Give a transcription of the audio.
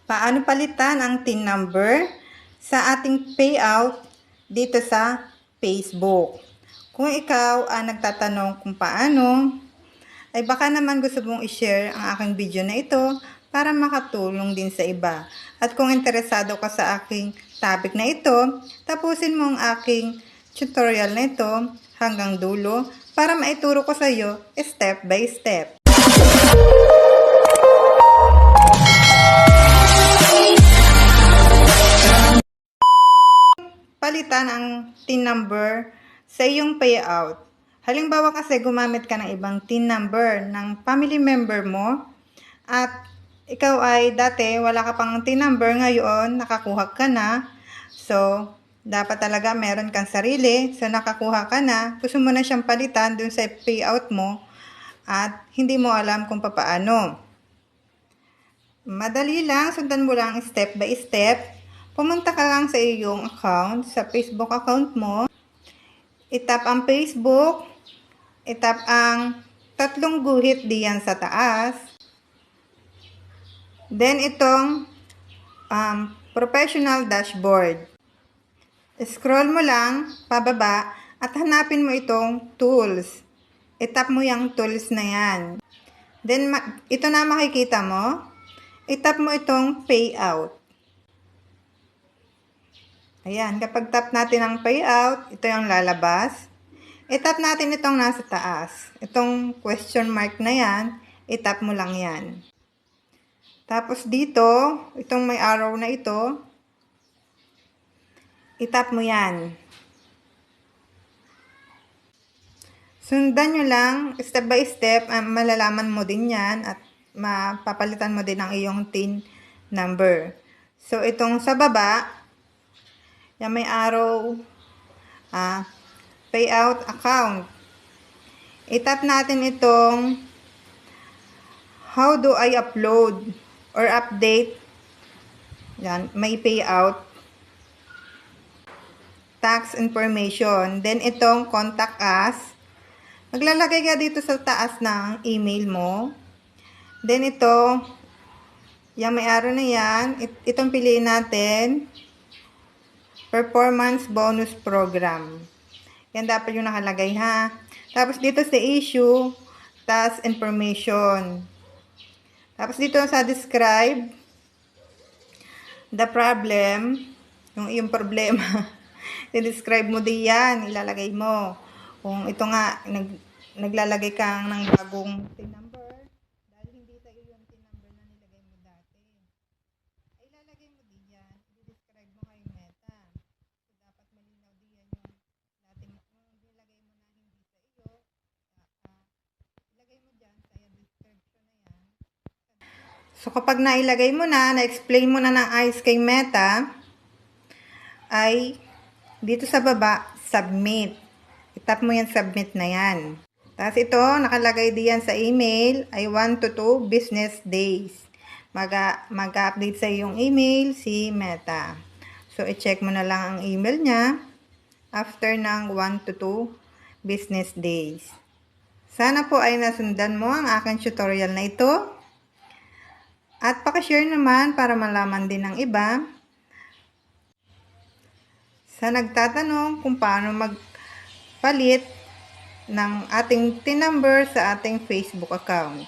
Paano palitan ang TIN number sa ating payout dito sa Facebook? Kung ikaw ang nagtatanong kung paano, ay baka naman gusto mong i-share ang aking video na ito para makatulong din sa iba. At kung interesado ka sa aking topic na ito, tapusin mo ang aking tutorial na ito hanggang dulo para maituro ko sa iyo step by step. Palitan ang TIN number sa iyong payout. Halimbawa kasi gumamit ka ng ibang TIN number ng family member mo at ikaw ay dati wala ka pang TIN number, ngayon nakakuha ka na. So, dapat talaga meron kang sarili. So, nakakuha ka na. Gusto mo na siyang palitan dun sa payout mo at hindi mo alam kung paano. Madali lang, sundan mo lang step by step. Pumunta ka lang sa iyong account, sa Facebook account mo. Itap ang Facebook. Itap ang tatlong guhit diyan sa taas. Then itong professional dashboard. Scroll mo lang pababa at hanapin mo itong tools. Itap mo yung tools na yan. Then ito na makikita mo. Itap mo itong payout. Ayan, kapag tap natin ang payout, ito yung lalabas. Itap natin itong nasa taas. Itong question mark na yan, itap mo lang yan. Tapos dito, itong may arrow na ito, itap mo yan. Sundan nyo lang, step by step, malalaman mo din yan at mapapalitan mo din ang iyong TIN number. So, itong sa baba, yan may arrow, payout account. Itap natin itong how do I upload or update. Yan, may payout. Tax information. Then itong contact us. Maglalagay ka dito sa taas ng email mo. Then ito, yan may arrow na yan. Itong piliin natin. Performance bonus program. Yan dapat yung nakalagay ha. Tapos dito sa issue, task information. Tapos dito sa describe, the problem, yung problema, i-describe mo din yan, ilalagay mo. Kung ito nga, naglalagay kang ng bagong TIN number, dahil hindi sa iyo yung TIN number na nilagay mo dati. Ay, ilalagay mo din yan, i-describe mo kay Meta. So, dapat malinaw din yan yung dati mo, kung nilagay mo na hindi sa iyo, ilagay mo dyan sa description na yan. So, kapag nailagay mo na-explain mo na ng ayos kay Meta, ay dito sa baba, submit. Itap mo yan, submit na yan. Tapos ito, nakalagay diyan sa email, ay 1 to 2 business days. Mag-update sa iyong email si Meta. So, i-check mo na lang ang email niya after ng 1 to 2 business days. Sana po ay nasundan mo ang aking tutorial na ito. At pakishare naman para malaman din ng iba sa nagtatanong kung paano magpalit ng ating TIN number sa ating Facebook account.